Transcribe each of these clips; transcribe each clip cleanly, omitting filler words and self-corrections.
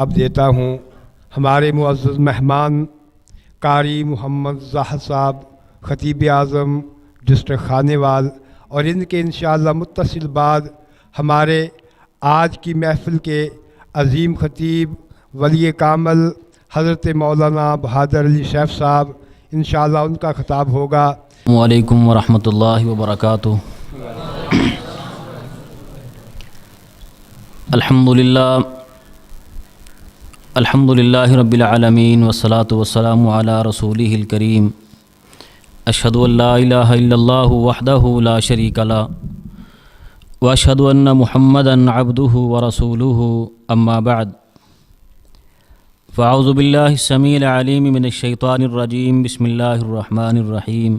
اب دیتا ہوں ہمارے معزز مہمان قاری محمد ظاہر صاحب خطیب اعظم ڈسٹرکٹ خانیوال، اور ان کے انشاءاللہ متصل بعد ہمارے آج کی محفل کے عظیم خطیب ولی کامل حضرت مولانا بہادر علی شیخ صاحب، انشاءاللہ ان کا خطاب ہوگا۔ السلام علیکم ورحمۃ اللہ وبرکاتہ۔ الحمد للہ رب العالمین والصلاة والسلام علی رسولہ الکریم، اشہد ان لا الہ الا اللہ وحدہ لا شریک لہ واشہد ان محمدا عبدہ ورسولہ، اما بعد فاعوذ باللہ السمیع العلیم من الشیطان الرجیم، بسم اللہ الرحمن الرحیم۔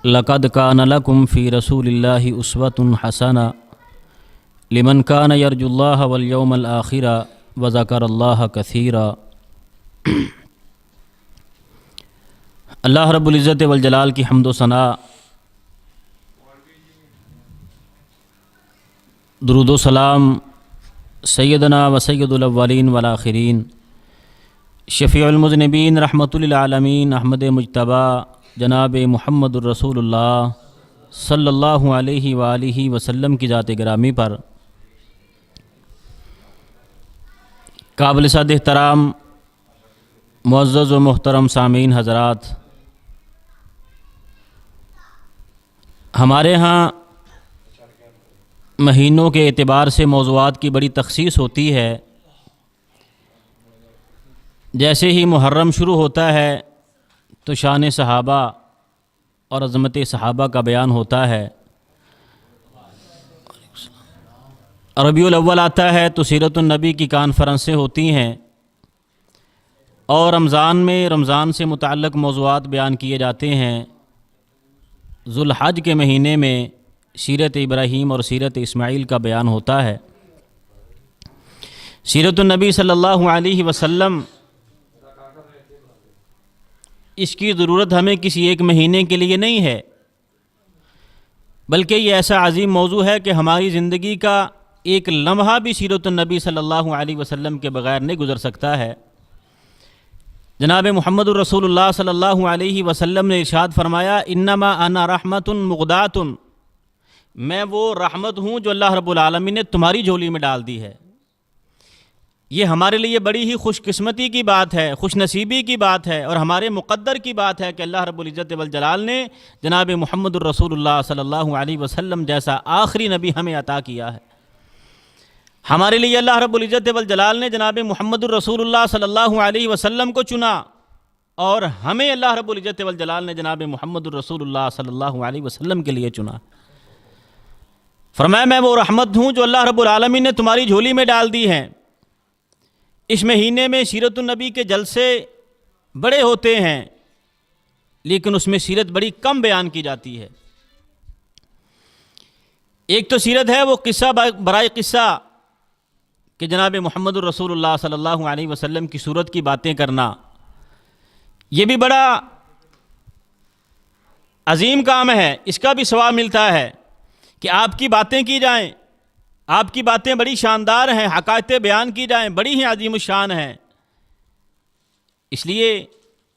لقد کان لکم فی رسول اللہ اسوۃ حسنہ لمن کان یرجو اللہ والیوم الآخر وذکر اللہ کثیرا۔ اللہ رب العزت والجلال کی حمد و ثنا، درود و سلام سیدنا و سید الاولین والآخرین، شفیع المذنبین رحمۃ للعالمین احمد مجتبیٰ جناب محمد الرسول اللہ صلی اللہ علیہ وآلہ وسلم کی ذات گرامی پر قابل صد احترام معزز و محترم سامعین حضرات، ہمارے ہاں مہینوں کے اعتبار سے موضوعات کی بڑی تخصیص ہوتی ہے۔ جیسے ہی محرم شروع ہوتا ہے تو شان صحابہ اور عظمت صحابہ کا بیان ہوتا ہے، ربیع الاول آتا ہے تو سیرت النبی کی کانفرنسیں ہوتی ہیں، اور رمضان میں رمضان سے متعلق موضوعات بیان کیے جاتے ہیں۔ ذوالحج کے مہینے میں سیرت ابراہیم اور سیرت اسماعیل کا بیان ہوتا ہے۔ سیرت النبی صلی اللہ علیہ وسلم، اس کی ضرورت ہمیں کسی ایک مہینے کے لیے نہیں ہے، بلکہ یہ ایسا عظیم موضوع ہے کہ ہماری زندگی کا ایک لمحہ بھی سیرت النبی صلی اللہ علیہ وسلم کے بغیر نہیں گزر سکتا ہے۔ جناب محمد الرسول اللہ صلی اللہ علیہ وسلم نے ارشاد فرمایا، انما انا رحمت مغدات، میں وہ رحمت ہوں جو اللہ رب العالمین نے تمہاری جھولی میں ڈال دی ہے۔ یہ ہمارے لیے بڑی ہی خوش قسمتی کی بات ہے، خوش نصیبی کی بات ہے، اور ہمارے مقدر کی بات ہے کہ اللہ رب العزت والجلال نے جناب محمد الرسول اللہ صلی اللہ علیہ وسلم جیسا آخری نبی ہمیں عطا کیا ہے۔ ہمارے لیے اللہ رب العزت والجلال نے جناب محمد الرسول اللہ صلی اللہ علیہ وسلم کو چنا، اور ہمیں اللہ رب العزت والجلال نے جناب محمد الرسول اللہ صلی اللہ علیہ وسلم کے لیے چنا۔ فرمایا، میں وہ رحمت ہوں جو اللہ رب العالمین نے تمہاری جھولی میں ڈال دی ہے۔ اس مہینے میں سیرت النبی کے جلسے بڑے ہوتے ہیں، لیکن اس میں سیرت بڑی کم بیان کی جاتی ہے۔ ایک تو سیرت ہے وہ قصہ برائے قصہ، کہ جناب محمد الرسول اللہ صلی اللہ علیہ وسلم کی صورت کی باتیں کرنا، یہ بھی بڑا عظیم کام ہے، اس کا بھی ثواب ملتا ہے کہ آپ کی باتیں کی جائیں، آپ کی باتیں بڑی شاندار ہیں، حقائق بیان کی جائیں، بڑی ہی عظیم الشان ہیں۔ اس لیے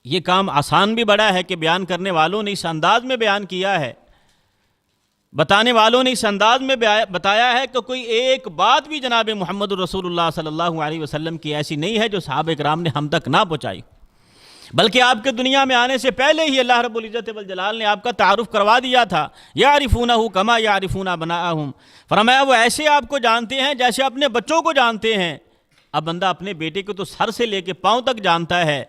یہ کام آسان بھی بڑا ہے کہ بیان کرنے والوں نے اس انداز میں بیان کیا ہے، بتانے والوں نے اس انداز میں بتایا ہے کہ کوئی ایک بات بھی جناب محمد الرسول اللہ صلی اللہ علیہ وسلم کی ایسی نہیں ہے جو صحابہ کرام نے ہم تک نہ پہنچائی، بلکہ آپ کے دنیا میں آنے سے پہلے ہی اللہ رب العزت والجلال نے آپ کا تعارف کروا دیا تھا۔ یعرفونہ کما یعرفون ابناءہم، فرمایا وہ ایسے آپ کو جانتے ہیں جیسے اپنے بچوں کو جانتے ہیں۔ اب بندہ اپنے بیٹے کو تو سر سے لے کے پاؤں تک جانتا ہے،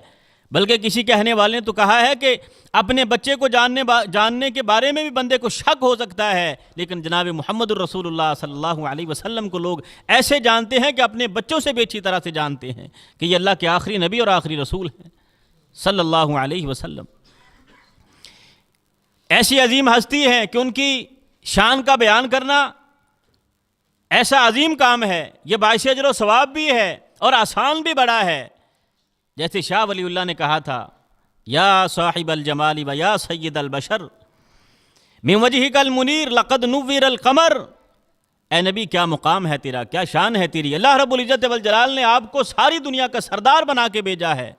بلکہ کسی کہنے والے نے تو کہا ہے کہ اپنے بچے کو جاننے کے بارے میں بھی بندے کو شک ہو سکتا ہے، لیکن جناب محمد الرسول اللہ صلی اللہ علیہ وسلم کو لوگ ایسے جانتے ہیں کہ اپنے بچوں سے بھی اچھی طرح سے جانتے ہیں کہ یہ اللہ کے آخری نبی اور آخری رسول ہیں صلی اللہ علیہ وسلم۔ ایسی عظیم ہستی ہے کہ ان کی شان کا بیان کرنا ایسا عظیم کام ہے، یہ باعث اجر و ثواب بھی ہے اور آسان بھی بڑا ہے۔ جیسے شاہ ولی اللہ نے کہا تھا، یا صاحب الجمال و یا سید البشر من وجہک المنیر لقد نور القمر، اے نبی کیا مقام ہے تیرا، کیا شان ہے تیری، اللہ رب العزت والجلال نے آپ کو ساری دنیا کا سردار بنا کے بھیجا ہے۔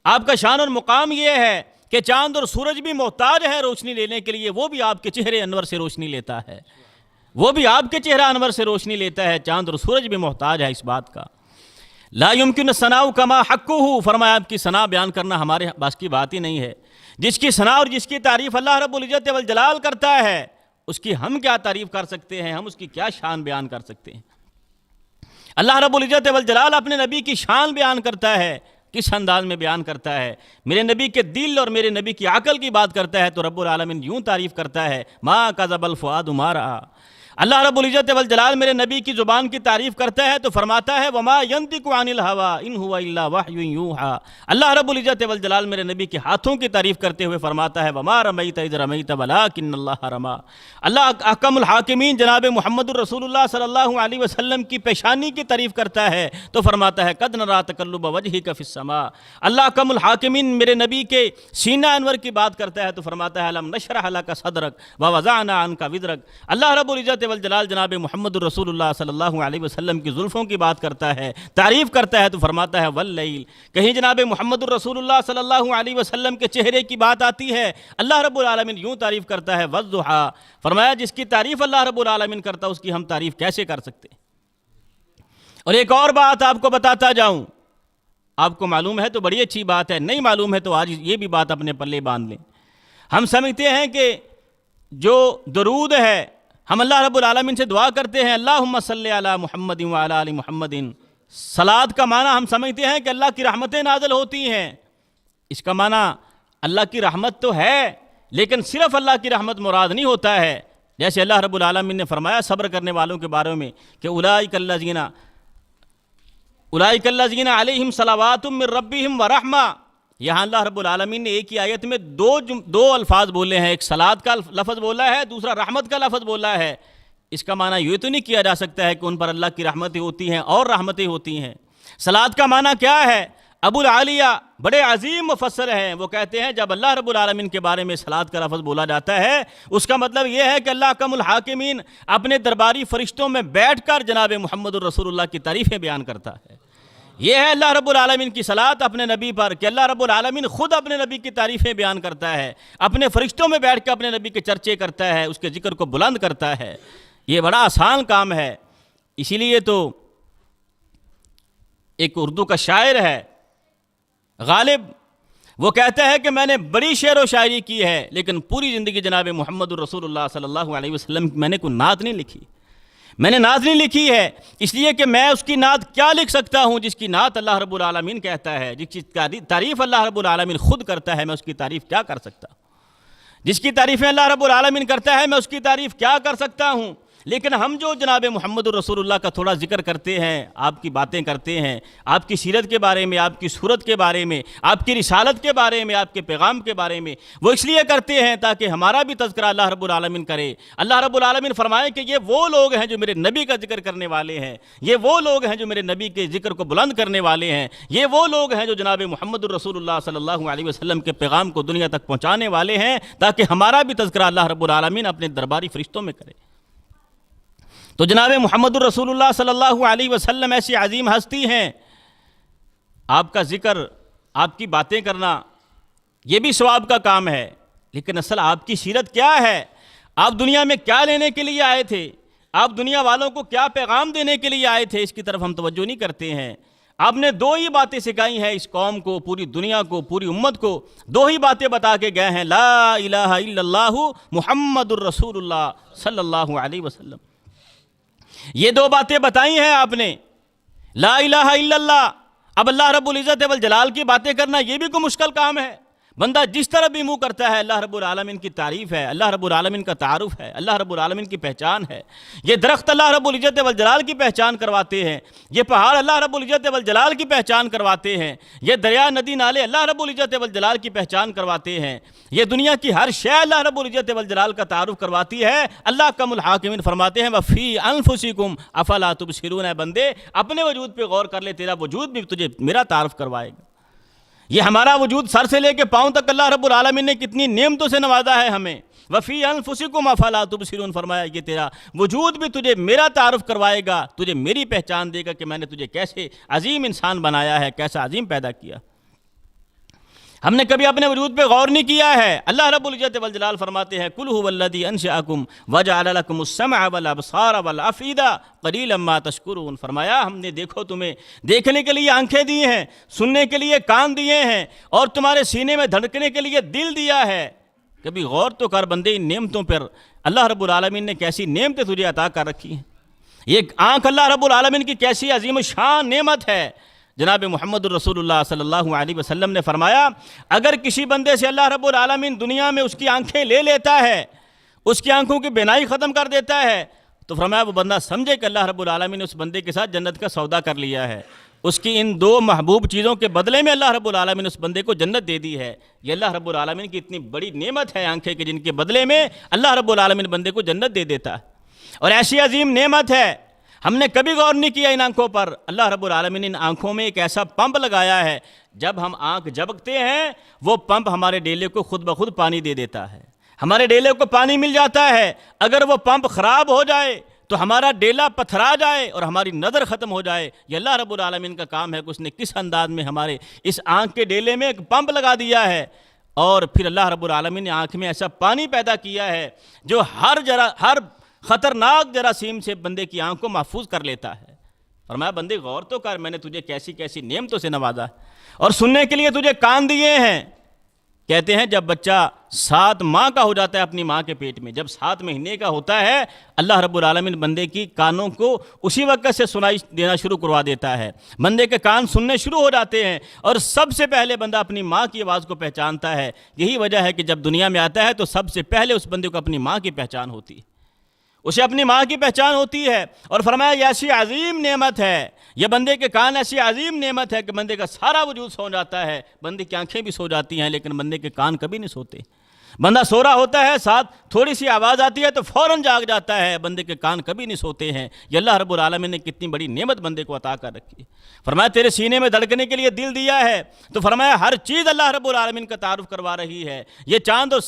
آپ کا شان اور مقام یہ ہے کہ چاند اور سورج بھی محتاج ہے روشنی لینے کے لیے، وہ بھی آپ کے چہرے انور سے روشنی لیتا ہے، وہ بھی آپ کے چہرہ انور سے روشنی لیتا ہے، چاند اور سورج بھی محتاج ہے اس بات کا۔ لا یمکن ثناء کما حقہ، فرمایا آپ کی ثنا بیان کرنا ہمارے بس کی بات ہی نہیں ہے۔ جس کی ثنا اور جس کی تعریف اللہ رب العزت والجلال کرتا ہے، اس کی ہم کیا تعریف کر سکتے ہیں، ہم اس کی کیا شان بیان کر سکتے ہیں۔ اللہ رب العزت والجلال اپنے نبی کی شان بیان کرتا ہے، کس انداز میں بیان کرتا ہے؟ میرے نبی کے دل اور میرے نبی کی عقل کی بات کرتا ہے تو رب العالمین یوں تعریف کرتا ہے، ما کذب الفؤاد ما رأى۔ اللہ رب العزت والجلال میرے نبی کی زبان کی تعریف کرتا ہے تو فرماتا ہے وما ينطق عن الهوى ان هو الا وحی یوحى۔ اللہ رب العزت والجلال میرے نبی کے ہاتھوں کی تعریف کرتے ہوئے فرماتا ہے وما رمیت اذ رمیت ولکن اللہ رمی۔ اللہ احکم الحاکمین جناب محمد الرسول اللہ صلی اللہ علیہ وسلم کی پیشانی کی تعریف کرتا ہے تو فرماتا ہے قد نری تقلب وجهک فی السماء۔ اللہ احکم الحاکمین میرے نبی کے سینہ انور کی بات کرتا ہے تو فرماتا ہے الم نشرح لک صدرک ووضعنا عنک وزرک۔ اللہ رب العزت والجلال جناب محمد الرسول اللہ صلی اللہ علیہ وسلم کی زلفوں کی بات کرتا ہے، تعریف کرتا ہے تو فرماتا ہے واللیل۔ کہیں جناب محمد الرسول اللہ صلی اللہ علیہ وسلم کے چہرے کی بات آتی ہے، اللہ رب العالمین یوں تعریف کرتا ہے والضحیٰ۔ فرمایا جس کی تعریف اللہ رب العالمین کرتا ہے اس کی ہم تعریف کیسے کر سکتے ہیں؟ اور ایک اور بات آپ کو بتاتا جاؤں، آپ کو معلوم ہے تو بڑی اچھی بات ہے، نہیں معلوم ہے تو آج یہ بھی بات اپنے پلے باندھ لیں۔ ہم سمجھتے ہیں کہ جو درود ہے ہم اللہ رب العالمین سے دعا کرتے ہیں اللہم صلی علی محمد وعلی آل محمد، صلاۃ کا معنی ہم سمجھتے ہیں کہ اللہ کی رحمتیں نازل ہوتی ہیں۔ اس کا معنی اللہ کی رحمت تو ہے لیکن صرف اللہ کی رحمت مراد نہیں ہوتا ہے، جیسے اللہ رب العالمین نے فرمایا صبر کرنے والوں کے بارے میں کہ اولئک الذین علیہم صلوات من ربہم ورحمہ۔ یہاں اللہ رب العالمین نے ایک ہی آیت میں دو الفاظ بولے ہیں، ایک صلاۃ کا لفظ بولا ہے، دوسرا رحمت کا لفظ بولا ہے۔ اس کا معنی یہ تو نہیں کیا جا سکتا ہے کہ ان پر اللہ کی رحمتیں ہوتی ہیں اور رحمتیں ہوتی ہیں۔ صلاۃ کا معنی کیا ہے؟ ابو العالیہ بڑے عظیم مفسر ہیں، وہ کہتے ہیں جب اللہ رب العالمین کے بارے میں صلاۃ کا لفظ بولا جاتا ہے اس کا مطلب یہ ہے کہ اللہ احکم الحاکمین اپنے درباری فرشتوں میں بیٹھ کر جناب محمد الرسول اللہ کی تعریفیں بیان کرتا ہے۔ یہ ہے اللہ رب العالمین کی صلاۃ اپنے نبی پر کہ اللہ رب العالمین خود اپنے نبی کی تعریفیں بیان کرتا ہے، اپنے فرشتوں میں بیٹھ کے اپنے نبی کے چرچے کرتا ہے، اس کے ذکر کو بلند کرتا ہے۔ یہ بڑا آسان کام ہے، اسی لیے تو ایک اردو کا شاعر ہے غالب، وہ کہتا ہے کہ میں نے بڑی شعر و شاعری کی ہے لیکن پوری زندگی جناب محمد الرسول اللہ صلی اللہ علیہ وسلم میں نے کوئی نعت نہیں لکھی، میں نے نعت نہیں لکھی ہے اس لیے کہ میں اس کی نعت کیا لکھ سکتا ہوں جس کی نعت اللہ رب العالمین کہتا ہے، جس کی تعریف اللہ رب العالمین خود کرتا ہے، میں اس کی تعریف کیا کر سکتا ہوں؟ جس کی تعریفیں اللہ رب العالمین کرتا ہے میں اس کی تعریف کیا کر سکتا ہوں؟ لیکن ہم جو جناب محمد الرسول اللہ کا تھوڑا ذکر کرتے ہیں، آپ کی باتیں کرتے ہیں، آپ کی سیرت کے بارے میں، آپ کی صورت کے بارے میں، آپ کی رسالت کے بارے میں، آپ کے پیغام کے بارے میں، وہ اس لیے کرتے ہیں تاکہ ہمارا بھی تذکرہ اللہ رب العالمین کرے۔ اللہ رب العالمین فرمائے کہ یہ وہ لوگ ہیں جو میرے نبی کا ذکر کرنے والے ہیں، یہ وہ لوگ ہیں جو میرے نبی کے ذکر کو بلند کرنے والے ہیں، یہ وہ لوگ ہیں جو جناب محمد الرسول اللہ صلی اللہ علیہ وسلم کے پیغام کو دنیا تک پہنچانے والے ہیں، تاکہ ہمارا بھی تذکرہ اللہ رب العالمین اپنے درباری فرشتوں میں کرے۔ تو جناب محمد الرسول اللہ صلی اللہ علیہ وسلم ایسی عظیم ہستی ہیں، آپ کا ذکر، آپ کی باتیں کرنا یہ بھی ثواب کا کام ہے، لیکن اصل آپ کی سیرت کیا ہے؟ آپ دنیا میں کیا لینے کے لیے آئے تھے؟ آپ دنیا والوں کو کیا پیغام دینے کے لیے آئے تھے؟ اس کی طرف ہم توجہ نہیں کرتے ہیں۔ آپ نے دو ہی باتیں سکھائی ہیں اس قوم کو، پوری دنیا کو، پوری امت کو، دو ہی باتیں بتا کے گئے ہیں، لا الہ الا اللہ محمد الرسول اللہ صلی اللہ علیہ وسلم۔ یہ دو باتیں بتائی ہیں آپ نے، لا الہ الا اللہ۔ اب اللہ رب العزت والجلال کی باتیں کرنا یہ بھی کوئی مشکل کام ہے؟ بندہ جس طرح بھی منہ کرتا ہے اللہ رب العالمین کی تعریف ہے، اللہ رب العالمین کا تعارف ہے، اللہ رب العالمین کی پہچان ہے۔ یہ درخت اللہ رب العزت والجلال کی پہچان کرواتے ہیں، یہ پہاڑ اللہ رب العزت والجلال کی پہچان کرواتے ہیں، یہ دریا ندی نالے اللہ رب العزت والجلال کی پہچان کرواتے ہیں، یہ دنیا کی ہر شے اللہ رب العزت والجلال کا تعارف کرواتی ہے۔ اللہ احکم الحاکمین فرماتے ہیں وفی انفسکم افلا تبصرون، اے بندے اپنے وجود پہ غور کر لے، تیرا وجود بھی تجھے میرا تعارف کروائے گا۔ یہ ہمارا وجود سر سے لے کے پاؤں تک اللہ رب العالمین نے کتنی نعمتوں سے نوازا ہے ہمیں. وفی انفسکم افلا تبصرون، فرمایا یہ تیرا وجود بھی تجھے میرا تعارف کروائے گا، تجھے میری پہچان دے گا کہ میں نے تجھے کیسے عظیم انسان بنایا ہے، کیسا عظیم پیدا کیا. ہم نے کبھی اپنے وجود پہ غور نہیں کیا ہے. اللہ رب العزت والجلال فرماتے ہیں قل هو الذی انشأکم وجعل لکم السمع والابصار والافئدہ قلیلا ما تشکرون. فرمایا ہم نے دیکھو تمہیں دیکھنے کے لیے آنکھیں دی ہیں، سننے کے لیے کان دیے ہیں، اور تمہارے سینے میں دھڑکنے کے لیے دل دیا ہے. کبھی غور تو کر بندے ان نعمتوں پر اللہ رب العالمین نے کیسی نعمتیں تجھے عطا کر رکھی ہیں. یہ آنکھ اللہ رب العالمین کی کیسی عظیم الشان نعمت ہے. جناب محمد الرسول اللہ صلی اللہ علیہ وسلم نے فرمایا اگر کسی بندے سے اللہ رب العالمین دنیا میں اس کی آنکھیں لے لیتا ہے، اس کی آنکھوں کی بینائی ختم کر دیتا ہے، تو فرمایا وہ بندہ سمجھے کہ اللہ رب العالمین نے اس بندے کے ساتھ جنت کا سودا کر لیا ہے. اس کی ان دو محبوب چیزوں کے بدلے میں اللہ رب العالمین نے اس بندے کو جنت دے دی ہے. یہ اللہ رب العالمین کی اتنی بڑی نعمت ہے آنکھیں کہ جن کے بدلے میں اللہ رب العالمین بندے کو جنت دے دیتا ہے. اور ایسی عظیم نعمت ہے، ہم نے کبھی غور نہیں کیا ان آنکھوں پر. اللہ رب العالمین نے ان آنکھوں میں ایک ایسا پمپ لگایا ہے، جب ہم آنکھ جھپکتے ہیں وہ پمپ ہمارے ڈیلے کو خود بخود پانی دے دیتا ہے. ہمارے ڈیلے کو پانی مل جاتا ہے. اگر وہ پمپ خراب ہو جائے تو ہمارا ڈیلا پتھرا جائے اور ہماری نظر ختم ہو جائے. یہ اللہ رب العالمین کا کام ہے کہ اس نے کس انداز میں ہمارے اس آنکھ کے ڈیلے میں ایک پمپ لگا دیا ہے. اور پھر اللہ رب العالمین نے آنکھ میں ایسا پانی پیدا کیا ہے جو ہر خطرناک جراثیم سے بندے کی آنکھ کو محفوظ کر لیتا ہے. فرمایا بندے غور تو کر میں نے تجھے کیسی کیسی نعمتوں سے نوازا. اور سننے کے لیے تجھے کان دیے ہیں. کہتے ہیں جب بچہ 7 ماہ کا ہو جاتا ہے اپنی ماں کے پیٹ میں، جب 7 مہینے کا ہوتا ہے اللہ رب العالمین بندے کی کانوں کو اسی وقت سے سنائی دینا شروع کروا دیتا ہے. بندے کے کان سننے شروع ہو جاتے ہیں اور سب سے پہلے بندہ اپنی ماں کی آواز کو پہچانتا ہے. یہی وجہ ہے کہ جب دنیا میں آتا ہے تو سب سے پہلے اس بندے کو اپنی ماں کی پہچان ہوتی ہے، اسے اپنی ماں کی پہچان ہوتی ہے. اور فرمایا یہ ایسی عظیم نعمت ہے، یہ بندے کے کان ایسی عظیم نعمت ہے کہ بندے کا سارا وجود سو جاتا ہے. بندے کی آنکھیں بھی سو جاتی ہیں لیکن بندے کے کان کبھی نہیں سوتے. بندہ سو رہا ہوتا ہے، ساتھ تھوڑی سی آواز آتی ہے تو فوراً جاگ جاتا ہے. بندے کے کان کبھی نہیں سوتے ہیں. یہ اللہ رب العالمین نے کتنی بڑی نعمت بندے کو عطا کر رکھی ہے. فرمایا تیرے سینے میں دھڑکنے کے لیے دل دیا ہے. تو فرمایا ہر چیز اللہ رب العالمین کا تعارف کروا رہی ہے. یہ چاند اور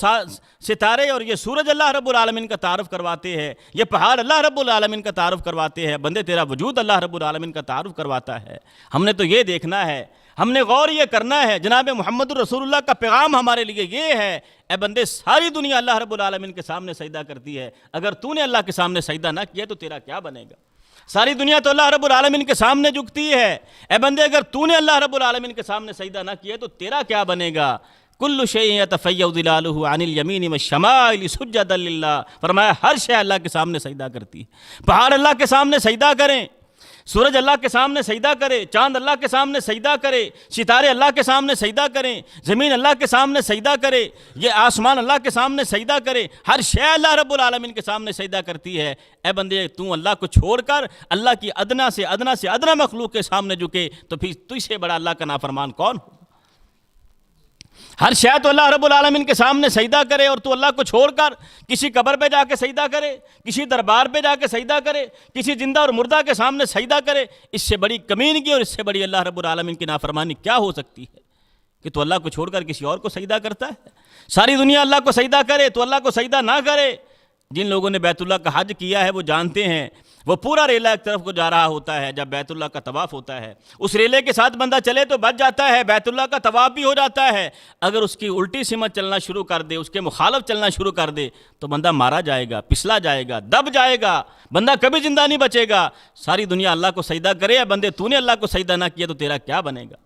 ستارے اور یہ سورج اللہ رب العالمین کا تعارف کرواتے ہیں، یہ پہاڑ اللہ رب العالمین کا تعارف کرواتے ہیں. بندے تیرا وجود اللہ رب العالمین کا تعارف کرواتا ہے. ہم نے تو یہ دیکھنا ہے، ہم نے غور یہ کرنا ہے. جناب محمد الرسول اللہ کا پیغام ہمارے لیے یہ ہے اے بندے ساری دنیا اللہ رب العالمین کے سامنے سجدہ کرتی ہے، اگر تو نے اللہ کے سامنے سجدہ نہ کیا تو تیرا کیا بنے گا. ساری دنیا تو اللہ رب العالمین کے سامنے جھکتی ہے، اے بندے اگر تو نے اللہ رب العالمین کے سامنے سجدہ نہ کیا تو تیرا کیا بنے گا. کل شیء یتفیأ ظلالہ عن الیمین والشمائل سجدا للہ. فرمایا ہر شے اللہ کے سامنے سجدہ کرتی ہے. پہاڑ اللہ کے سامنے سجدہ کریں، سورج اللہ کے سامنے سجدہ کرے، چاند اللہ کے سامنے سجدہ کرے، ستارے اللہ کے سامنے سجدہ کریں، زمین اللہ کے سامنے سجدہ کرے، یہ آسمان اللہ کے سامنے سجدہ کرے. ہر شے اللہ رب العالمین کے سامنے سجدہ کرتی ہے. اے بندے تو اللہ کو چھوڑ کر اللہ کی ادنا سے ادنا مخلوق کے سامنے جھکے تو پھر تجھ سے بڑا اللہ کا نافرمان کون ہو. ہر شے تو اللہ رب العالمین کے سامنے سجدہ کرے اور تو اللہ کو چھوڑ کر کسی قبر پہ جا کے سجدہ کرے، کسی دربار پہ جا کے سجدہ کرے، کسی زندہ اور مردہ کے سامنے سجدہ کرے. اس سے بڑی کمینگی اور اس سے بڑی اللہ رب العالمین کی نافرمانی کیا ہو سکتی ہے کہ تو اللہ کو چھوڑ کر کسی اور کو سجدہ کرتا ہے. ساری دنیا اللہ کو سجدہ کرے تو اللہ کو سجدہ نہ کرے. جن لوگوں نے بیت اللہ کا حج کیا ہے وہ جانتے ہیں وہ پورا ریلا ایک طرف کو جا رہا ہوتا ہے. جب بیت اللہ کا طواف ہوتا ہے اس ریلے کے ساتھ بندہ چلے تو بچ جاتا ہے، بیت اللہ کا طواف بھی ہو جاتا ہے. اگر اس کی الٹی سمت چلنا شروع کر دے، اس کے مخالف چلنا شروع کر دے تو بندہ مارا جائے گا، پسلا جائے گا، دب جائے گا، بندہ کبھی زندہ نہیں بچے گا. ساری دنیا اللہ کو سجدہ کرے، بندے تو نے اللہ کو سجدہ نہ کیا تو تیرا کیا بنے گا،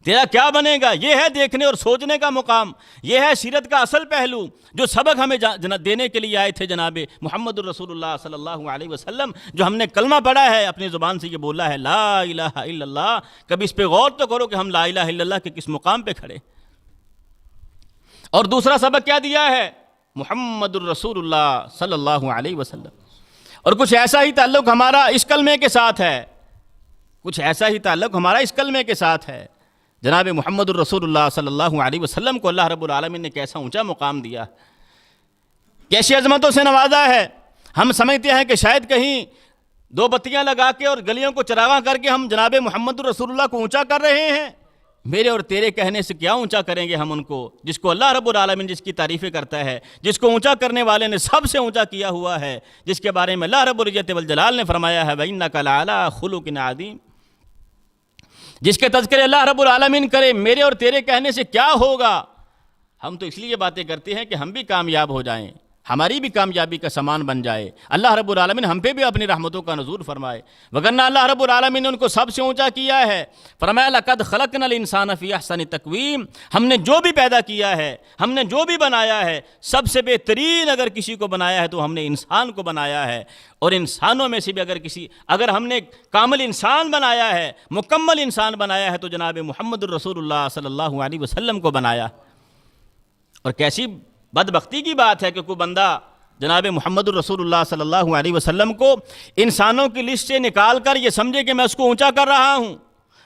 تیرا کیا بنے گا. یہ ہے دیکھنے اور سوچنے کا مقام، یہ ہے سیرت کا اصل پہلو جو سبق ہمیں دینے کے لیے آئے تھے جناب محمد الرسول اللہ صلی اللہ علیہ وسلم. جو ہم نے کلمہ پڑھا ہے اپنی زبان سے یہ بولا ہے لا الہ الا اللہ. کبھی اس پہ غور تو کرو کہ ہم لا الہ الا اللہ کے کس مقام پہ کھڑے. اور دوسرا سبق کیا دیا ہے محمد الرسول اللہ صلی اللہ علیہ وسلم. اور کچھ ایسا ہی تعلق ہمارا اس کلمے کے ساتھ ہے، کچھ ایسا ہی تعلق ہمارا اس کلمے کے ساتھ ہے. جناب محمد الرسول اللہ صلی اللہ علیہ وسلم کو اللہ رب العالمین نے کیسا اونچا مقام دیا، کیسی عظمتوں سے نوازا ہے. ہم سمجھتے ہیں کہ شاید کہیں 2 بتیاں لگا کے اور گلیوں کو چراغاں کر کے ہم جناب محمد الرسول اللہ کو اونچا کر رہے ہیں. میرے اور تیرے کہنے سے کیا اونچا کریں گے ہم ان کو، جس کو اللہ رب العالمین جس کی تعریفیں کرتا ہے، جس کو اونچا کرنے والے نے سب سے اونچا کیا ہوا ہے، جس کے بارے میں اللہ رب العزت والجلال نے فرمایا ہے وَإِنَّكَ لَعَلَىٰ خُلُقٍ عَظِيمٍ، جس کے تذکرے اللہ رب العالمین کرے، میرے اور تیرے کہنے سے کیا ہوگا؟ ہم تو اس لیے باتیں کرتے ہیں کہ ہم بھی کامیاب ہو جائیں، ہماری بھی کامیابی کا سامان بن جائے، اللہ رب العالمین ہم پہ بھی اپنی رحمتوں کا نزول فرمائے، وگرنہ اللہ رب العالمین نے ان کو سب سے اونچا کیا ہے۔ فرمایا لَقَدْ خَلَقْنَا الْإِنسَانَ فِي أَحْسَنِ تَقْوِيمٍ، ہم نے جو بھی پیدا کیا ہے، ہم نے جو بھی بنایا ہے، سب سے بہترین اگر کسی کو بنایا ہے تو ہم نے انسان کو بنایا ہے، اور انسانوں میں سے بھی اگر ہم نے کامل انسان بنایا ہے، مکمل انسان بنایا ہے تو جناب محمد الرسول اللہ صلی اللہ علیہ وسلم کو بنایا۔ اور کیسی بدبختی کی بات ہے کہ کوئی بندہ جناب محمد الرسول اللہ صلی اللہ علیہ وسلم کو انسانوں کی لسٹ سے نکال کر یہ سمجھے کہ میں اس کو اونچا کر رہا ہوں۔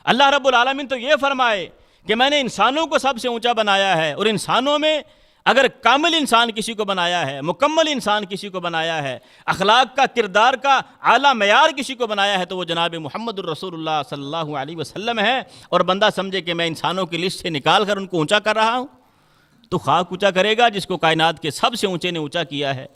اللہ رب العالمین تو یہ فرمائے کہ میں نے انسانوں کو سب سے اونچا بنایا ہے، اور انسانوں میں اگر کامل انسان کسی کو بنایا ہے، مکمل انسان کسی کو بنایا ہے، اخلاق کا، کردار کا اعلیٰ معیار کسی کو بنایا ہے تو وہ جناب محمد الرسول اللہ صلی اللہ علیہ وسلم ہے، اور بندہ سمجھے کہ میں انسانوں کی لسٹ سے نکال کر ان کو اونچا کر رہا ہوں، تو خاک اونچا کرے گا جس کو کائنات کے سب سے اونچے نے اونچا کیا ہے۔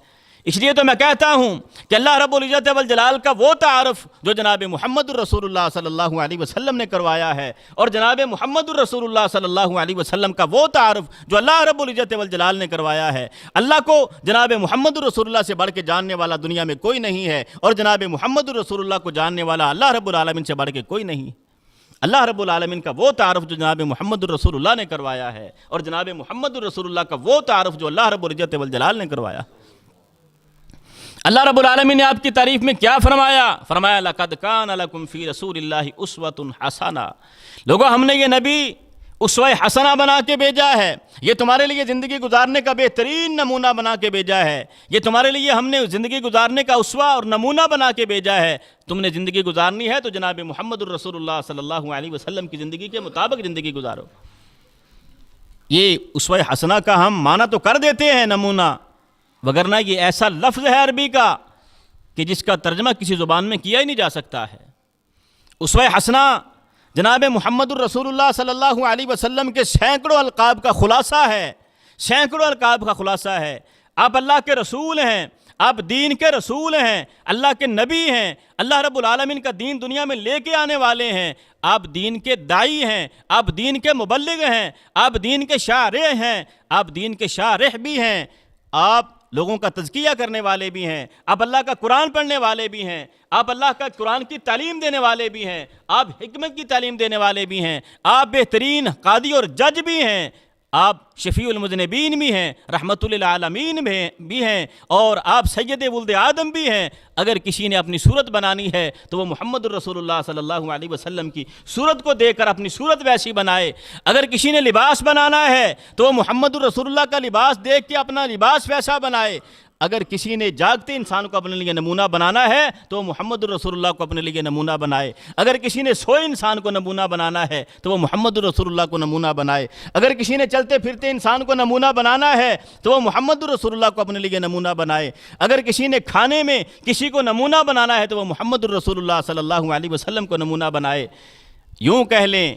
اس لیے تو میں کہتا ہوں کہ اللہ رب العزت والجلال کا وہ تعارف جو جناب محمد الرسول اللہ صلی اللہ علیہ وسلم نے کروایا ہے، اور جناب محمد الرسول اللہ صلی اللہ علیہ وسلم کا وہ تعارف جو اللہ رب العزت والجلال نے کروایا ہے، اللہ کو جناب محمد الرسول اللہ سے بڑھ کے جاننے والا دنیا میں کوئی نہیں ہے، اور جناب محمد الرسول اللہ کو جاننے والا اللہ رب العالمین سے بڑھ کے کوئی نہیں۔ اللہ رب العالمین کا وہ تعارف جو جناب محمد الرسول اللہ نے کروایا ہے، اور جناب محمد الرسول اللہ کا وہ تعارف جو اللہ رب العزت والجلال نے کروایا۔ اللہ رب العالمین نے آپ کی تعریف میں کیا فرمایا؟ فرمایا لَقَدْ كَانَ لَكُمْ فِي رَسُولِ اللَّهِ أُسْوَةٌ حَسَنَةٌ، لوگوں ہم نے یہ نبی اسوہ حسنہ بنا کے بھیجا ہے، یہ تمہارے لیے زندگی گزارنے کا بہترین نمونہ بنا کے بھیجا ہے، یہ تمہارے لیے ہم نے زندگی گزارنے کا اسوہ اور نمونہ بنا کے بھیجا ہے۔ تم نے زندگی گزارنی ہے تو جناب محمد الرسول اللہ صلی اللہ علیہ وسلم کی زندگی کے مطابق زندگی گزارو۔ یہ اسوہ حسنہ کا ہم معنی تو کر دیتے ہیں نمونہ، وگرنہ یہ ایسا لفظ ہے عربی کا کہ جس کا ترجمہ کسی زبان میں کیا ہی نہیں جا سکتا ہے۔ اسوہ حسنہ جناب محمد الرسول اللہ صلی اللہ علیہ وسلم کے سینکڑوں القاب کا خلاصہ ہے، سینکڑوں القاب کا خلاصہ ہے۔ آپ اللہ کے رسول ہیں، آپ دین کے رسول ہیں، اللہ کے نبی ہیں، اللہ رب العالمین کا دین دنیا میں لے کے آنے والے ہیں، آپ دین کے داعی ہیں، آپ دین کے مبلغ ہیں، آپ دین کے شارع ہیں، آپ دین کے شارح بھی ہیں، آپ لوگوں کا تزکیہ کرنے والے بھی ہیں، آپ اللہ کا قرآن پڑھنے والے بھی ہیں، آپ اللہ کا قرآن کی تعلیم دینے والے بھی ہیں، آپ حکمت کی تعلیم دینے والے بھی ہیں، آپ بہترین قاضی اور جج بھی ہیں، آپ شفیع المذنبین بھی ہیں، رحمت للعالمین بھی ہیں، اور آپ سید ولد آدم بھی ہیں۔ اگر کسی نے اپنی صورت بنانی ہے تو وہ محمد الرسول اللہ صلی اللہ علیہ وسلم کی صورت کو دیکھ کر اپنی صورت ویسی بنائے۔ اگر کسی نے لباس بنانا ہے تو وہ محمد الرسول اللہ کا لباس دیکھ کے اپنا لباس ویسا بنائے۔ اگر کسی نے جاگتے انسان کو اپنے لیے نمونہ بنانا ہے تو وہ محمد الرسول اللہ کو اپنے لیے نمونہ بنائے۔ اگر کسی نے سوئے انسان کو نمونہ بنانا ہے تو وہ محمد الرسول اللہ کو نمونہ بنائے۔ اگر کسی نے چلتے پھرتے انسان کو نمونہ بنانا ہے تو وہ محمد الرسول اللہ کو اپنے لیے نمونہ بنائے۔ اگر کسی نے کھانے میں کسی کو نمونہ بنانا ہے تو وہ محمد الرسول اللہ صلی اللہ علیہ وسلم کو نمونہ بنائے۔ یوں کہہ لیں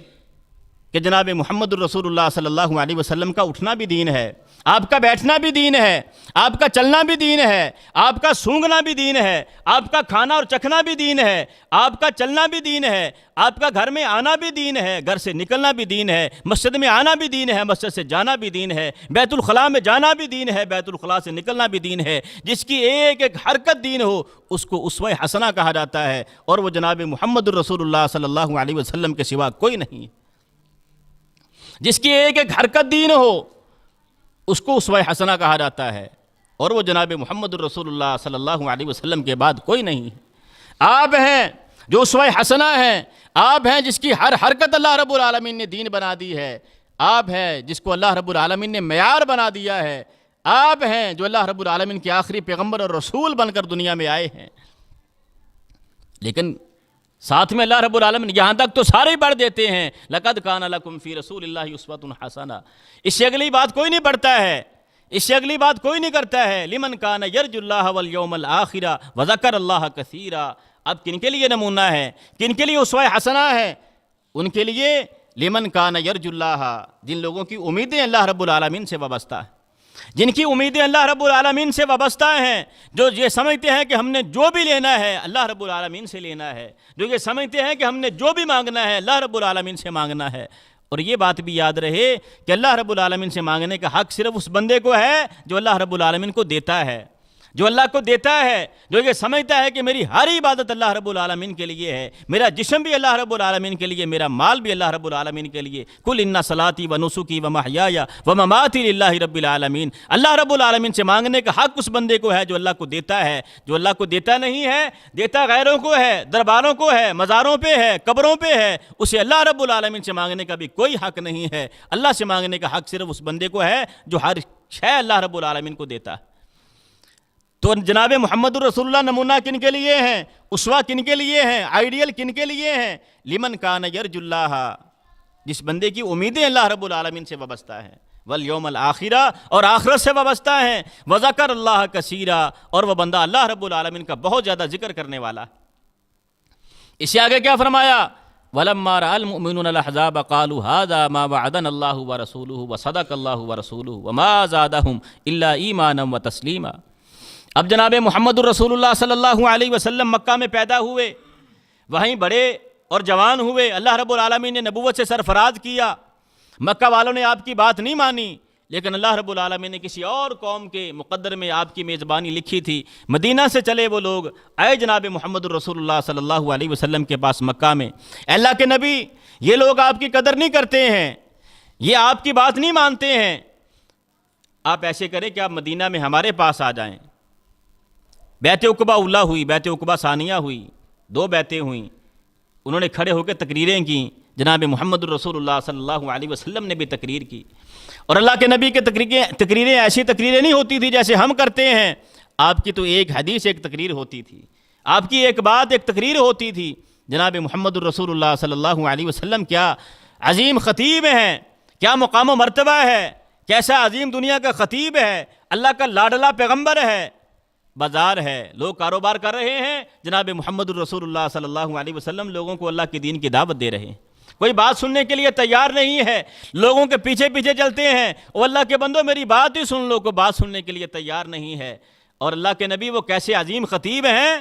کہ جناب محمد الرسول اللہ صلی اللہ علیہ وسلم کا اٹھنا بھی دین ہے، آپ کا بیٹھنا بھی دین ہے، آپ کا چلنا بھی دین ہے، آپ کا سونگنا بھی دین ہے، آپ کا کھانا اور چکھنا بھی دین ہے، آپ کا چلنا بھی دین ہے، آپ کا گھر میں آنا بھی دین ہے، گھر سے نکلنا بھی دین ہے، مسجد میں آنا بھی دین ہے، مسجد سے جانا بھی دین ہے، بیت الخلاء میں جانا بھی دین ہے، بیت الخلاء سے نکلنا بھی دین ہے۔ جس کی ایک ایک حرکت دین ہو اس کو اسوہ حسنہ کہا جاتا ہے، اور وہ جناب محمد الرسول اللہ صلی اللہ علیہ وسلم کے سوا کوئی نہیں۔ جس کی ایک ایک حرکت دین ہو اس کو اسوہ حسنہ کہا جاتا ہے، اور وہ جناب محمد الرسول اللہ صلی اللہ علیہ وسلم کے بعد کوئی نہیں۔ آپ ہیں جو اسوہ حسنہ ہیں، آپ ہیں جس کی ہر حرکت اللہ رب العالمین نے دین بنا دی ہے، آپ ہیں جس کو اللہ رب العالمین نے معیار بنا دیا ہے، آپ ہیں جو اللہ رب العالمین کے آخری پیغمبر اور رسول بن کر دنیا میں آئے ہیں۔ لیکن ساتھ میں اللہ رب العالمین یہاں تک تو سارے ہی پڑھ دیتے ہیں لَقَدْ كَانَ لَكُمْ فِي رَسُولِ اللَّهِ أُسْوَةٌ حَسَنَةٌ۔ اس سے اگلی بات کوئی نہیں پڑھتا ہے، اس سے اگلی بات کوئی نہیں کرتا ہے۔ لِمَنْ كَانَ يَرْجُو اللَّهَ وَالْيَوْمَ الْآخِرَ وَذَكَرَ اللَّهَ كَثِيرًا۔ اب کن کے لیے نمونہ ہے، کن کے لیے اسوہ حسنہ ہے؟ ان کے لیے لمن کان یرجو اللہ، جن لوگوں کی امیدیں اللہ رب العالمین سے وابستہ ہیں، جن کی امیدیں اللہ رب العالمین سے وابستہ ہیں، جو یہ سمجھتے ہیں کہ ہم نے جو بھی لینا ہے اللہ رب العالمین سے لینا ہے، جو یہ سمجھتے ہیں کہ ہم نے جو بھی مانگنا ہے اللہ رب العالمین سے مانگنا ہے۔ اور یہ بات بھی یاد رہے کہ اللہ رب العالمین سے مانگنے کا حق صرف اس بندے کو ہے جو اللہ رب العالمین کو دیتا ہے، جو اللہ کو دیتا ہے، جو یہ سمجھتا ہے کہ میری ہر عبادت اللہ رب العالمین کے لیے ہے، میرا جسم بھی اللہ رب العالمین کے لیے، میرا مال بھی اللہ رب العالمین کے لیے۔ قل ان صلاتی و نسکی و محیای و مماتی للہ رب العالمین۔ اللہ رب العالمین سے مانگنے کا حق اس بندے کو ہے جو اللہ کو دیتا ہے، جو اللہ کو دیتا نہیں ہے، دیتا غیروں کو ہے، درباروں کو ہے، مزاروں پہ ہے، قبروں پہ ہے، اسے اللہ رب العالمین سے مانگنے کا بھی کوئی حق نہیں ہے۔ اللہ سے مانگنے کا حق صرف اس بندے کو ہے جو ہر شے اللہ رب العالمین کو دیتا ہے۔ تو جناب محمد الرسول اللہ نمونہ کن کے لیے ہیں، اسوہ کن کے لیے ہیں، آئیڈیل کن کے لیے ہیں؟ لمن کان یرجو اللہ، جس بندے کی امیدیں اللہ رب العالمین سے وابستہ ہیں، والیوم الآخرہ، اور آخرت سے وابستہ ہیں، وذکر اللہ کثیرا، اور وہ بندہ اللہ رب العالمین کا بہت زیادہ ذکر کرنے والا۔ اس سے آگے کیا فرمایا؟ وَلَمَّا رَأَى الْمُؤْمِنُونَ الْأَحْزَابَ قَالُوا هَذَا مَا وَعَدَنَا اللَّهُ وَرَسُولُهُ وَصَدَقَ اللَّهُ وَرَسُولُهُ وَمَا زَادَهُمْ إِلَّا إِيمَانًا وَتَسْلِيمًا۔ اب جناب محمد الرسول اللہ صلی اللہ علیہ وسلم مکہ میں پیدا ہوئے، وہیں بڑے اور جوان ہوئے، اللہ رب العالمین نے نبوت سے سرفراز کیا، مکہ والوں نے آپ کی بات نہیں مانی، لیکن اللہ رب العالمین نے کسی اور قوم کے مقدر میں آپ کی میزبانی لکھی تھی۔ مدینہ سے چلے وہ لوگ، آئے جناب محمد الرسول اللہ صلی اللہ علیہ وسلم کے پاس مکہ میں، اللہ کے نبی یہ لوگ آپ کی قدر نہیں کرتے ہیں، یہ آپ کی بات نہیں مانتے ہیں، آپ ایسے کریں کہ آپ مدینہ میں ہمارے پاس آ جائیں۔ بیعت عقبہ اولیٰ ہوئی، بیعت عقبہ ثانیہ ہوئی، 2 بیعتیں ہوئیں، انہوں نے کھڑے ہو کے تقریریں کیں، جناب محمد الرسول اللہ صلی اللہ علیہ وسلم نے بھی تقریر کی، اور اللہ کے نبی کے تقریریں ایسی تقریریں نہیں ہوتی تھی جیسے ہم کرتے ہیں، آپ کی تو ایک حدیث ایک تقریر ہوتی تھی، آپ کی ایک بات ایک تقریر ہوتی تھی۔ جناب محمد الرسول اللہ صلی اللہ علیہ وسلم کیا عظیم خطیب ہیں، کیا مقام و مرتبہ ہے، کیسا عظیم دنیا کا خطیب ہے، اللہ کا لاڈلا پیغمبر ہے۔ بازار ہے، لوگ کاروبار کر رہے ہیں، جناب محمد الرسول اللہ صلی اللہ علیہ وسلم لوگوں کو اللہ کے دین کی دعوت دے رہے ہیں، کوئی بات سننے کے لیے تیار نہیں ہے، لوگوں کے پیچھے پیچھے چلتے ہیں، او اللہ کے بندوں میری بات ہی سن لو، کو بات سننے کے لیے تیار نہیں ہے۔ اور اللہ کے نبی وہ کیسے عظیم خطیب ہیں،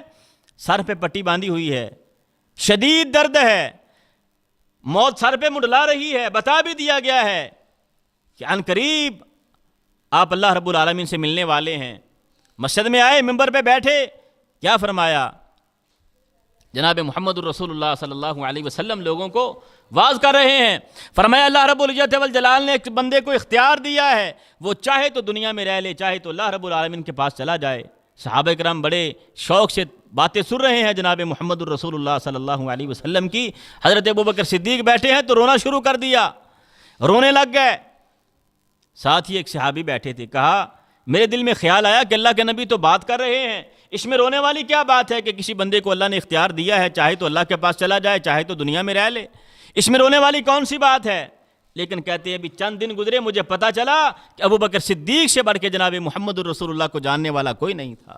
سر پہ پٹی باندھی ہوئی ہے، شدید درد ہے، موت سر پہ منڈلا رہی ہے، بتا بھی دیا گیا ہے کہ ان قریب آپ اللہ رب العالمین سے ملنے والے ہیں۔ مسجد میں آئے، منبر پہ بیٹھے، کیا فرمایا؟ جناب محمد الرسول اللہ صلی اللہ علیہ وسلم لوگوں کو واعظ کر رہے ہیں، فرمایا اللہ رب العزت والجلال نے ایک بندے کو اختیار دیا ہے، وہ چاہے تو دنیا میں رہ لے، چاہے تو اللہ رب العالمین کے پاس چلا جائے۔ صحابہ کرام بڑے شوق سے باتیں سن رہے ہیں جناب محمد الرسول اللہ صلی اللہ علیہ وسلم کی۔ حضرت ابوبکر صدیق بیٹھے ہیں تو رونا شروع کر دیا، رونے لگ گئے، ساتھ ہی ایک صحابی بیٹھے تھے، کہا میرے دل میں خیال آیا کہ اللہ کے نبی تو بات کر رہے ہیں، اس میں رونے والی کیا بات ہے کہ کسی بندے کو اللہ نے اختیار دیا ہے، چاہے تو اللہ کے پاس چلا جائے، چاہے تو دنیا میں رہ لے، اس میں رونے والی کون سی بات ہے؟ لیکن کہتے ہیں ابھی چند دن گزرے، مجھے پتا چلا کہ ابوبکر صدیق سے بڑھ کے جناب محمد الرسول اللہ کو جاننے والا کوئی نہیں تھا۔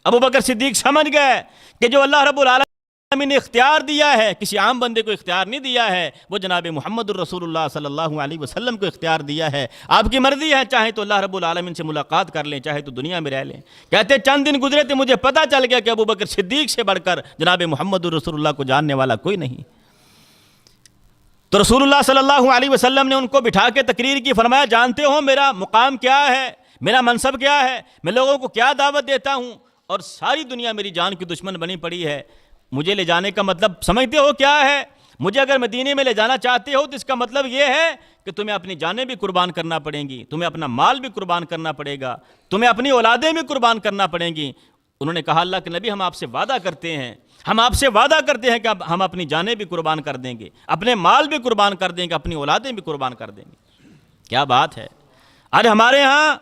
ابوبکر صدیق سمجھ گئے کہ جو اللہ رب العالمین نے اختیار دیا ہے، کسی عام بندے کو اختیار نہیں دیا ہے، وہ جناب محمد الرسول اللہ صلی اللہ علیہ وسلم کو اختیار دیا ہے۔ آپ کی مرضی ہے، چاہے تو اللہ رب العالمین سے ملاقات کر لیں، چاہے تو دنیا میں رہ لیں۔ کہتے چند دن گزرے تھے، مجھے پتا چل گیا کہ ابوبکر صدیق سے بڑھ کر جناب محمد الرسول اللہ کو جاننے والا کوئی نہیں۔ تو رسول اللہ صلی اللہ علیہ وسلم نے ان کو بٹھا کے تقریر کی، فرمایا جانتے ہو میرا مقام کیا ہے، میرا منصب کیا ہے، میں لوگوں کو کیا دعوت دیتا ہوں، اور ساری دنیا میری جان کی دشمن بنی پڑی ہے، مجھے لے جانے کا مطلب سمجھتے ہو کیا ہے؟ مجھے اگر مدینے میں لے جانا چاہتے ہو تو اس کا مطلب یہ ہے کہ تمہیں اپنی جانیں بھی قربان کرنا پڑیں گی، تمہیں اپنا مال بھی قربان کرنا پڑے گا، تمہیں اپنی اولادیں بھی قربان کرنا پڑیں گی۔ انہوں نے کہا اللہ کے نبی ہم آپ سے وعدہ کرتے ہیں، ہم آپ سے وعدہ کرتے ہیں کہ ہم اپنی جانیں بھی قربان کر دیں گے، اپنے مال بھی قربان کر دیں گے، اپنی اولادیں بھی قربان کر دیں گے۔ کیا بات ہے! آج ہمارے ہاں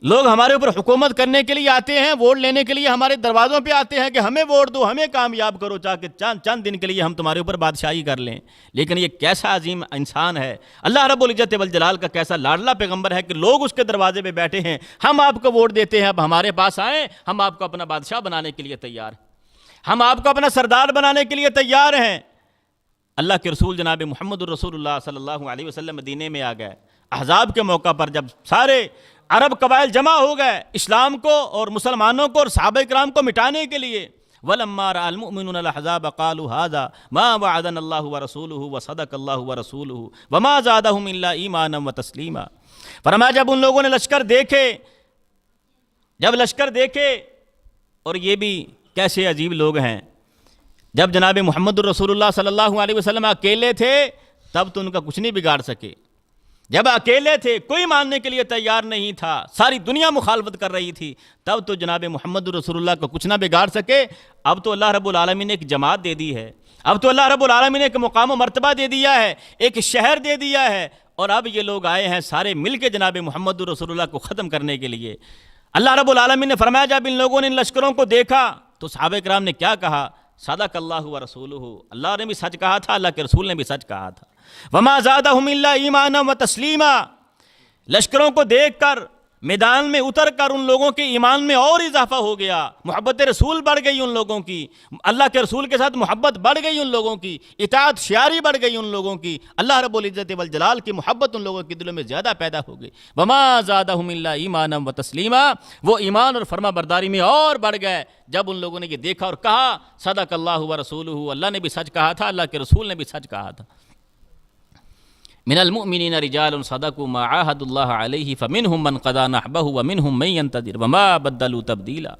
لوگ ہمارے اوپر حکومت کرنے کے لیے آتے ہیں، ووٹ لینے کے لیے ہمارے دروازوں پہ آتے ہیں کہ ہمیں ووٹ دو، ہمیں کامیاب کرو، تاکہ چند دن کے لیے ہم تمہارے اوپر بادشاہی کر لیں۔ لیکن یہ کیسا عظیم انسان ہے، اللہ رب العزت والجلال کا کیسا لاڈلا پیغمبر ہے کہ لوگ اس کے دروازے پہ بیٹھے ہیں، ہم آپ کو ووٹ دیتے ہیں، اب ہمارے پاس آئیں، ہم آپ کو اپنا بادشاہ بنانے کے لیے تیار ہیں، ہم آپ کو اپنا سردار بنانے کے لیے تیار ہیں۔ اللہ کے رسول جناب محمد الرسول اللہ صلی اللہ علیہ وسلم مدینے میں آ گئے۔ احزاب کے موقع پر جب سارے عرب قبائل جمع ہو گئے اسلام کو اور مسلمانوں کو اور صحابہ کرام کو مٹانے کے لیے، وَلَمَّا رَأَى الْمُؤْمِنُونَ الْأَحْزَابَ قَالُوا هَذَا مَا وَعَدَنَا اللَّهُ وَرَسُولُهُ وَصَدَقَ اللَّهُ وَرَسُولُهُ وَمَا زَادَهُمْ إِلَّا إِيمَانًا وَتَسْلِيمًا۔ فرمایا جب ان لوگوں نے لشکر دیکھے، جب لشکر دیکھے، اور یہ بھی کیسے عجیب لوگ ہیں، جب جناب محمد الرسول اللہ صلی اللہ علیہ وسلم اکیلے تھے تب تو ان کا کچھ نہیں بگاڑ سکے، جب اکیلے تھے کوئی ماننے کے لیے تیار نہیں تھا، ساری دنیا مخالفت کر رہی تھی، تب تو جناب محمد رسول اللہ کو کچھ نہ بگاڑ سکے۔ اب تو اللہ رب العالمین نے ایک جماعت دے دی ہے، اب تو اللہ رب العالمین نے ایک مقام و مرتبہ دے دیا ہے، ایک شہر دے دیا ہے، اور اب یہ لوگ آئے ہیں سارے مل کے جناب محمد رسول اللہ کو ختم کرنے کے لیے۔ اللہ رب العالمین نے فرمایا جب ان لوگوں نے ان لشکروں کو دیکھا تو صحابہ کرام نے کیا کہا؟ صدق اللہ و رسولہ، اللہ نے بھی سچ کہا تھا، اللہ کے رسول نے بھی سچ کہا تھا۔ وما زادہم الا ایمانا و تسلیما، لشکروں کو دیکھ کر میدان میں اتر کر ان لوگوں کے ایمان میں اور اضافہ ہو گیا، محبت رسول بڑھ گئی ان لوگوں کی، اللہ کے رسول کے ساتھ محبت بڑھ گئی ان لوگوں کی، اطاعت شیاری بڑھ گئی ان لوگوں کی، اللہ رب العزت والجلال کی محبت ان لوگوں کے دلوں میں زیادہ پیدا ہو گئی۔ وما زادہم الا ایمانا و تسلیما، وہ ایمان اور فرما برداری میں اور بڑھ گئے جب ان لوگوں نے یہ دیکھا اور کہا صدق اللہ و رسولہ، اللہ نے بھی سچ کہا تھا، اللہ کے رسول نے بھی سچ کہا تھا۔ من المؤمنین رجال صدقوا ما عاهدوا اللہ علیہ فمنہم من قضى نحبہ ومنہم من ينتظر وما بدلوا تبدیلا۔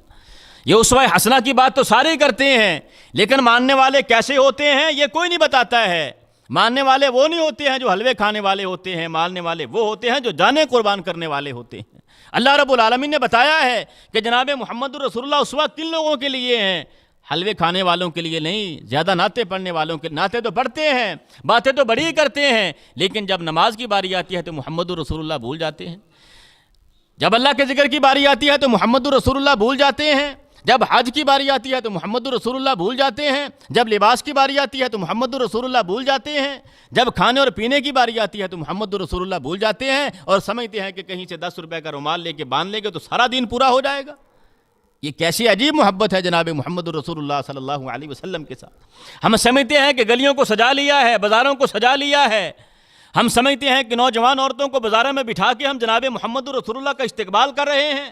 یہ اسوہ حسنہ کی بات تو سارے کرتے ہیں، لیکن ماننے والے کیسے ہوتے ہیں یہ کوئی نہیں بتاتا ہے۔ ماننے والے وہ نہیں ہوتے ہیں جو حلوے کھانے والے ہوتے ہیں، ماننے والے وہ ہوتے ہیں جو جانیں قربان کرنے والے ہوتے ہیں۔ اللہ رب العالمین نے بتایا ہے کہ جناب محمد رسول اللہ اسوہ کن لوگوں کے لیے ہیں؟ حلوے کھانے والوں کے لیے نہیں، زیادہ نعتیں پڑھنے والوں کے، نعتیں تو پڑھتے ہیں، باتیں تو بڑی کرتے ہیں، لیکن جب نماز کی باری آتی ہے تو محمد رسول اللہ بھول جاتے ہیں، جب اللہ کے ذکر کی باری آتی ہے تو محمد رسول اللہ بھول جاتے ہیں، جب حج کی باری آتی ہے تو محمد رسول اللہ بھول جاتے ہیں، جب لباس کی باری آتی ہے تو محمد رسول اللہ بھول جاتے ہیں، جب کھانے اور پینے کی باری آتی ہے تو محمد رسول اللہ بھول جاتے ہیں، اور سمجھتے ہیں کہ کہیں سے 10 روپے کا رومال لے کے باندھ لیں گے تو سارا دین پورا ہو جائے گا۔ یہ کیسی عجیب محبت ہے جناب محمد رسول اللہ صلی اللہ علیہ وسلم کے ساتھ۔ ہم سمجھتے ہیں کہ گلیوں کو سجا لیا ہے، بازاروں کو سجا لیا ہے، ہم سمجھتے ہیں کہ نوجوان عورتوں کو بازاروں میں بٹھا کے ہم جناب محمد رسول اللہ کا استقبال کر رہے ہیں۔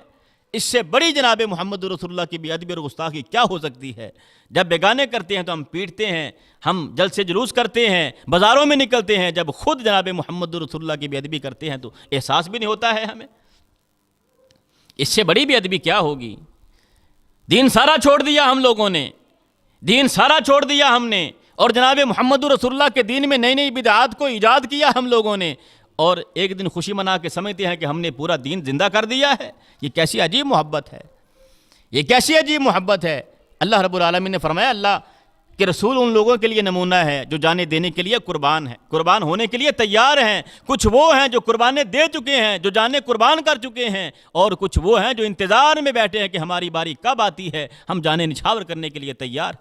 اس سے بڑی جناب محمد رسول اللہ کی بے ادبی اور گستاخی کیا ہو سکتی ہے؟ جب بیگانے کرتے ہیں تو ہم پیٹتے ہیں، ہم جلسے جلوس کرتے ہیں، بازاروں میں نکلتے ہیں، جب خود جناب محمد رسول اللہ کی بے ادبی کرتے ہیں تو احساس بھی نہیں ہوتا ہے ہمیں۔ اس سے بڑی بے ادبی کیا ہوگی؟ دین سارا چھوڑ دیا ہم لوگوں نے، دین سارا چھوڑ دیا ہم نے، اور جناب محمد رسول اللہ کے دین میں نئی نئی بدعات کو ایجاد کیا ہم لوگوں نے، اور ایک دن خوشی منا کے سمجھتے ہیں کہ ہم نے پورا دین زندہ کر دیا ہے۔ یہ کیسی عجیب محبت ہے، یہ کیسی عجیب محبت ہے۔ اللہ رب العالمین نے فرمایا اللہ کہ رسول ان لوگوں کے لیے نمونہ ہے جو جانیں دینے کے لیے قربان ہیں، قربان ہونے کے لیے تیار ہیں۔ کچھ وہ ہیں جو قربانیں دے چکے ہیں، جو جانیں قربان کر چکے ہیں، اور کچھ وہ ہیں جو انتظار میں بیٹھے ہیں کہ ہماری باری کب آتی ہے، ہم جانیں نچھاور کرنے کے لیے تیار۔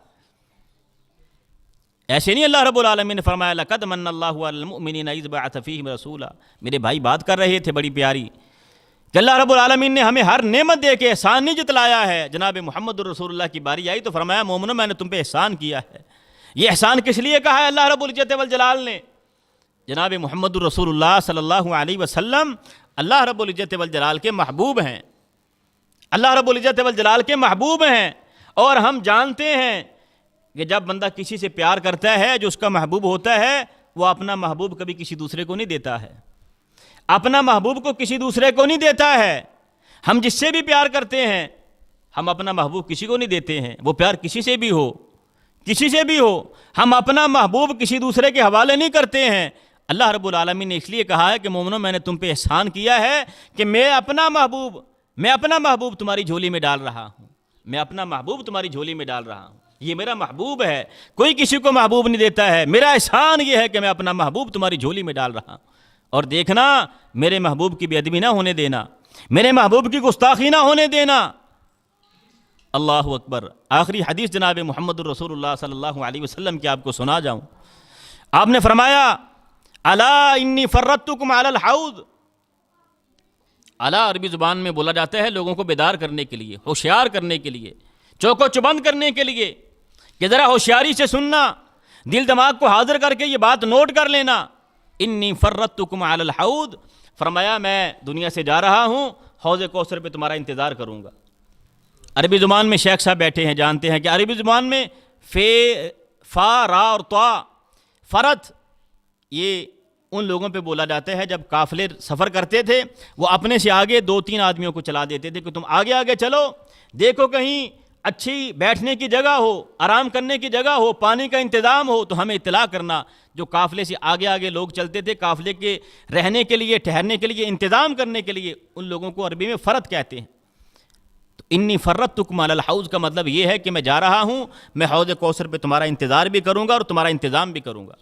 ایسے نہیں اللہ رب العالمین نے فرمایا لقد من اللہ علی المؤمنین اذ بعث فیہم رسولا۔ میرے بھائی بات کر رہے تھے بڑی پیاری کہ اللہ رب العالمین نے ہمیں ہر نعمت دے کے احسان نہیں جتلایا ہے۔ جناب محمد رسول اللہ کی باری آئی تو فرمایا مومنو میں نے تم پہ احسان کیا ہے۔ یہ احسان کس لیے کہا ہے اللہ رب العزت والجلال نے؟ جناب محمد رسول اللہ صلی اللہ علیہ وسلم اللہ رب العزت والجلال کے محبوب ہیں، اللہ رب العزت والجلال کے محبوب ہیں، اور ہم جانتے ہیں کہ جب بندہ کسی سے پیار کرتا ہے جو اس کا محبوب ہوتا ہے وہ اپنا محبوب کبھی کسی دوسرے کو نہیں دیتا ہے، اپنا محبوب کو کسی دوسرے کو نہیں دیتا ہے۔ ہم جس سے بھی پیار کرتے ہیں ہم اپنا محبوب کسی کو نہیں دیتے ہیں، وہ پیار کسی سے بھی ہو، کسی سے بھی ہو، ہم اپنا محبوب کسی دوسرے کے حوالے نہیں کرتے ہیں۔ اللہ رب العالمین نے اس لیے کہا ہے کہ مومنو میں نے تم پہ احسان کیا ہے کہ میں اپنا محبوب تمہاری جھولی میں ڈال رہا ہوں، میں اپنا محبوب تمہاری جھولی میں ڈال رہا ہوں، یہ میرا محبوب ہے، کوئی کسی کو محبوب نہیں دیتا ہے۔ میرا احسان یہ ہے کہ میں اپنا محبوب تمہاری جھولی میں ڈال رہا ہوں، اور دیکھنا میرے محبوب کی بے ادبی نہ ہونے دینا، میرے محبوب کی گستاخی نہ ہونے دینا۔ اللہ اکبر۔ آخری حدیث جناب محمد الرسول اللہ صلی اللہ علیہ وسلم کی آپ کو سنا جاؤں۔ آپ نے فرمایا الا انی فرتکم علی الحوض۔ الا عربی زبان میں بولا جاتا ہے لوگوں کو بیدار کرنے کے لیے، ہوشیار کرنے کے لیے، چوکو چبند کرنے کے لیے کہ ذرا ہوشیاری سے سننا، دل دماغ کو حاضر کر کے یہ بات نوٹ کر لینا، انی فرتکم علی الحوض، فرمایا میں دنیا سے جا رہا ہوں، حوض کوثر پہ تمہارا انتظار کروں گا۔ عربی زبان میں شیخ صاحب بیٹھے ہیں، جانتے ہیں کہ عربی زبان میں فا را اور طا، فرت، یہ ان لوگوں پہ بولا جاتا ہے جب قافلے سفر کرتے تھے، وہ اپنے سے آگے 2-3 آدمیوں کو چلا دیتے تھے کہ تم آگے آگے چلو، دیکھو کہیں اچھی بیٹھنے کی جگہ ہو، آرام کرنے کی جگہ ہو، پانی کا انتظام ہو تو ہمیں اطلاع کرنا۔ جو قافلے سے آگے آگے لوگ چلتے تھے، قافلے کے رہنے کے لیے، ٹھہرنے کے لیے، انتظام کرنے کے لیے، ان لوگوں کو عربی میں فرت کہتے ہیں۔ تو انی فرتکم علی الحوض کا مطلب یہ ہے کہ میں جا رہا ہوں، میں حوض کوثر پہ تمہارا انتظار بھی کروں گا اور تمہارا انتظام بھی کروں گا۔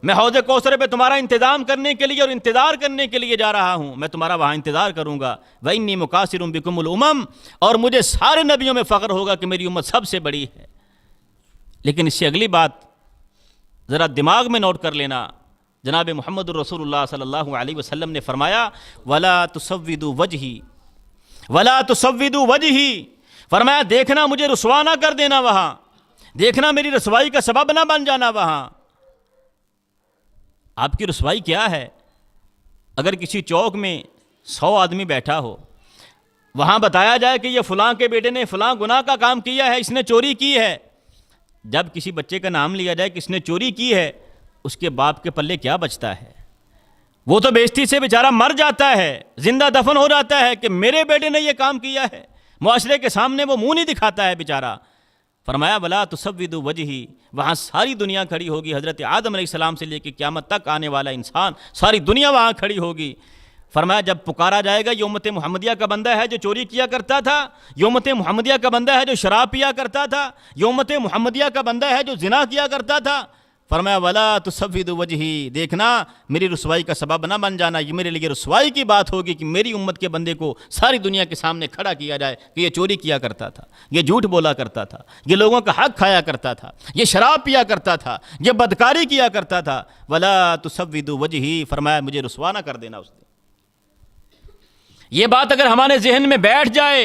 میں حوض کوثر پہ تمہارا انتظام کرنے کے لیے اور انتظار کرنے کے لیے جا رہا ہوں، میں تمہارا وہاں انتظار کروں گا۔ وَإِنِّي مُكَاثِرٌ بِكُمُ الْأُمَمَ، اور مجھے سارے نبیوں میں فخر ہوگا کہ میری امت سب سے بڑی ہے۔ لیکن اس سے اگلی بات ذرا دماغ میں نوٹ کر لینا، جناب محمد الرسول اللہ صلی اللہ علیہ وسلم نے فرمایا وَلَا تُسَوِّدُوا وَجْهِي وَلَا تُسَوِّدُوا وَجْهِي، فرمایا دیکھنا مجھے رسوا نہ کر دینا، وہاں دیکھنا میری رسوائی کا سبب نہ بن جانا۔ وہاں آپ کی رسوائی کیا ہے؟ اگر کسی چوک میں 100 آدمی بیٹھا ہو، وہاں بتایا جائے کہ یہ فلاں کے بیٹے نے فلاں گناہ کا کام کیا ہے، اس نے چوری کی ہے، جب کسی بچے کا نام لیا جائے کہ اس نے چوری کی ہے، اس کے باپ کے پلے کیا بچتا ہے؟ وہ تو بےزتی سے بیچارہ مر جاتا ہے، زندہ دفن ہو جاتا ہے کہ میرے بیٹے نے یہ کام کیا ہے، معاشرے کے سامنے وہ منہ نہیں دکھاتا ہے بیچارہ۔ فرمایا وَلَا تُسَوِّدُوا وَجْهِي، وہاں ساری دنیا کھڑی ہوگی، حضرت آدم علیہ السلام سے لے کے قیامت تک آنے والا انسان، ساری دنیا وہاں کھڑی ہوگی۔ فرمایا جب پکارا جائے گا یہ امت محمدیہ کا بندہ ہے جو چوری کیا کرتا تھا، یہ امت محمدیہ کا بندہ ہے جو شراب پیا کرتا تھا، یہ امت محمدیہ کا بندہ ہے جو زنا کیا کرتا تھا، فرمایا وَلَا تُسَوِّدُوا وَجْهِي، دیکھنا میری رسوائی کا سبب نہ بن جانا، یہ میرے لیے رسوائی کی بات ہوگی کہ میری امت کے بندے کو ساری دنیا کے سامنے کھڑا کیا جائے کہ یہ چوری کیا کرتا تھا، یہ جھوٹ بولا کرتا تھا، یہ لوگوں کا حق کھایا کرتا تھا، یہ شراب پیا کرتا تھا، یہ بدکاری کیا کرتا تھا۔ وَلَا تُسَوِّدُوا وَجْهِي، فرمایا مجھے رسوا نہ کر دینا اس نے۔ یہ بات اگر ہمارے ذہن میں بیٹھ جائے،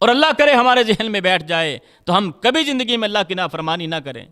اور اللہ کرے ہمارے ذہن میں بیٹھ جائے، تو ہم کبھی زندگی میں اللہ کی نافرمانی نہ کریں۔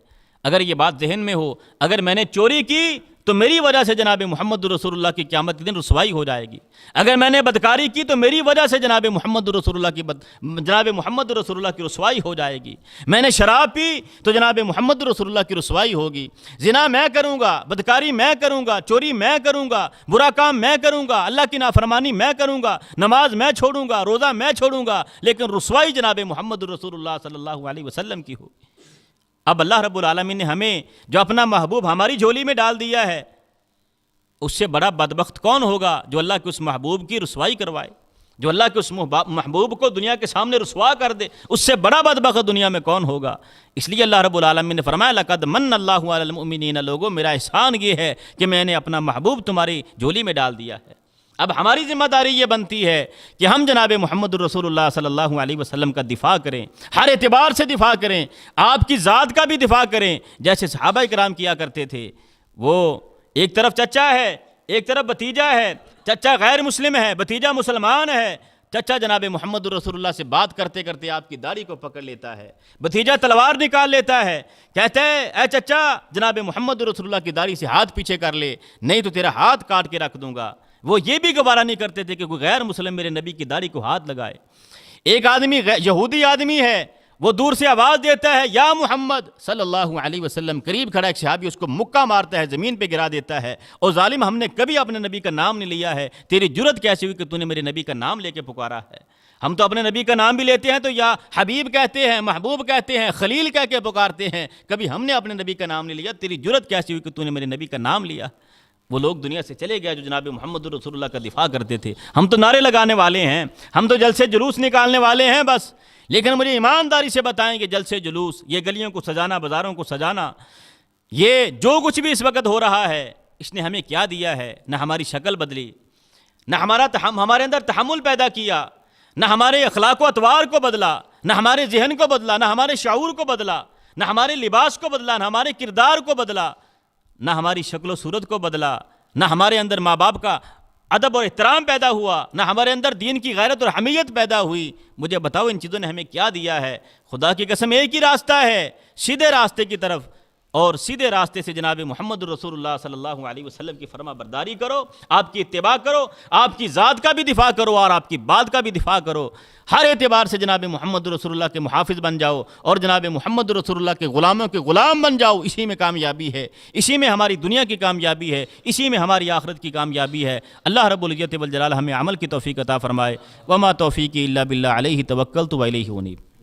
اگر یہ بات ذہن میں ہو، اگر میں نے چوری کی تو میری وجہ سے جناب محمد رسول اللہ کی قیامت کے دن رسوائی ہو جائے گی، اگر میں نے بدکاری کی تو میری وجہ سے جناب محمد رسول اللہ کی رسوائی ہو جائے گی، میں نے شراب پی تو جناب محمد رسول اللہ کی رسوائی ہوگی، زنا میں کروں گا، بدکاری میں کروں گا، چوری میں کروں گا، برا کام میں کروں گا، اللہ کی نافرمانی میں کروں گا، نماز میں چھوڑوں گا، روزہ میں چھوڑوں گا، لیکن رسوائی جناب محمد رسول اللہ صلی اللہ علیہ وسلم کی ہوگی۔ اب اللہ رب العالمین نے ہمیں جو اپنا محبوب ہماری جھولی میں ڈال دیا ہے، اس سے بڑا بدبخت کون ہوگا جو اللہ کے اس محبوب کی رسوائی کروائے، جو اللہ کے اس محبوب کو دنیا کے سامنے رسوا کر دے، اس سے بڑا بدبخت دنیا میں کون ہوگا؟ اس لیے اللہ رب العالمین نے فرمایا لَقَدْ مَنَّ اللَّهُ عَلَى الْمُؤْمِنِينَ، لوگوں میرا احسان یہ ہے کہ میں نے اپنا محبوب تمہاری جھولی میں ڈال دیا ہے۔ اب ہماری ذمہ داری یہ بنتی ہے کہ ہم جناب محمد الرسول اللہ صلی اللہ علیہ وسلم کا دفاع کریں، ہر اعتبار سے دفاع کریں، آپ کی ذات کا بھی دفاع کریں، جیسے صحابہ کرام کیا کرتے تھے۔ وہ ایک طرف چچا ہے، ایک طرف بھتیجا ہے، چچا غیر مسلم ہے، بھتیجا مسلمان ہے، چچا جناب محمد الرسول اللہ سے بات کرتے کرتے آپ کی داڑھی کو پکڑ لیتا ہے، بھتیجا تلوار نکال لیتا ہے، کہتا ہے اے چچا جناب محمد الرسول اللہ کی داڑھی سے ہاتھ پیچھے کر لے، نہیں تو تیرا ہاتھ کاٹ کے رکھ دوں گا۔ وہ یہ بھی گوارہ نہیں کرتے تھے کہ کوئی غیر مسلم میرے نبی کی داڑھی کو ہاتھ لگائے۔ ایک آدمی یہودی آدمی ہے، وہ دور سے آواز دیتا ہے یا محمد صلی اللہ علیہ وسلم، قریب کھڑا ایک صحابی اس کو مکہ مارتا ہے، زمین پہ گرا دیتا ہے، اور ظالم ہم نے کبھی اپنے نبی کا نام نہیں لیا ہے، تیری جرت کیسی ہوئی کہ تو نے میرے نبی کا نام لے کے پکارا ہے؟ ہم تو اپنے نبی کا نام بھی لیتے ہیں تو یا حبیب کہتے ہیں، محبوب کہتے ہیں، خلیل کہہ کے پکارتے ہیں، کبھی ہم نے اپنے نبی کا نام نہیں لیا، تیری جرت کیسی ہوئی کہ تو نے میرے نبی کا نام لیا؟ وہ لوگ دنیا سے چلے گئے جو جناب محمد رسول اللہ کا دفاع کرتے تھے۔ ہم تو نعرے لگانے والے ہیں، ہم تو جلسے جلوس نکالنے والے ہیں بس، لیکن مجھے ایمانداری سے بتائیں کہ جلسے جلوس، یہ گلیوں کو سجانا، بازاروں کو سجانا، یہ جو کچھ بھی اس وقت ہو رہا ہے، اس نے ہمیں کیا دیا ہے؟ نہ ہماری شکل بدلی، نہ ہمارے اندر تحمل پیدا کیا، نہ ہمارے اخلاق و اطوار کو بدلا، نہ ہمارے ذہن کو بدلا، نہ ہمارے شعور کو بدلا، نہ ہمارے لباس کو بدلا، نہ ہمارے کردار کو بدلا، نہ ہماری شکل و صورت کو بدلا، نہ ہمارے اندر ماں باپ کا ادب اور احترام پیدا ہوا، نہ ہمارے اندر دین کی غیرت اور حمیت پیدا ہوئی۔ مجھے بتاؤ ان چیزوں نے ہمیں کیا دیا ہے؟ خدا کی قسم ایک ہی راستہ ہے، سیدھے راستے کی طرف، اور سیدھے راستے سے جناب محمد رسول اللہ صلی اللہ علیہ وسلم کی فرما برداری کرو، آپ کی اتباع کرو، آپ کی ذات کا بھی دفاع کرو اور آپ کی بات کا بھی دفاع کرو، ہر اعتبار سے جناب محمد رسول اللہ کے محافظ بن جاؤ اور جناب محمد رسول اللہ کے غلاموں کے غلام بن جاؤ۔ اسی میں کامیابی ہے، اسی میں ہماری دنیا کی کامیابی ہے، اسی میں ہماری آخرت کی کامیابی ہے۔ اللہ رب العزت والجلال ہمیں عمل کی توفیق عطا فرمائے۔ وما توفیقی الا باللہ علیہ توکلت و الیہ انیب۔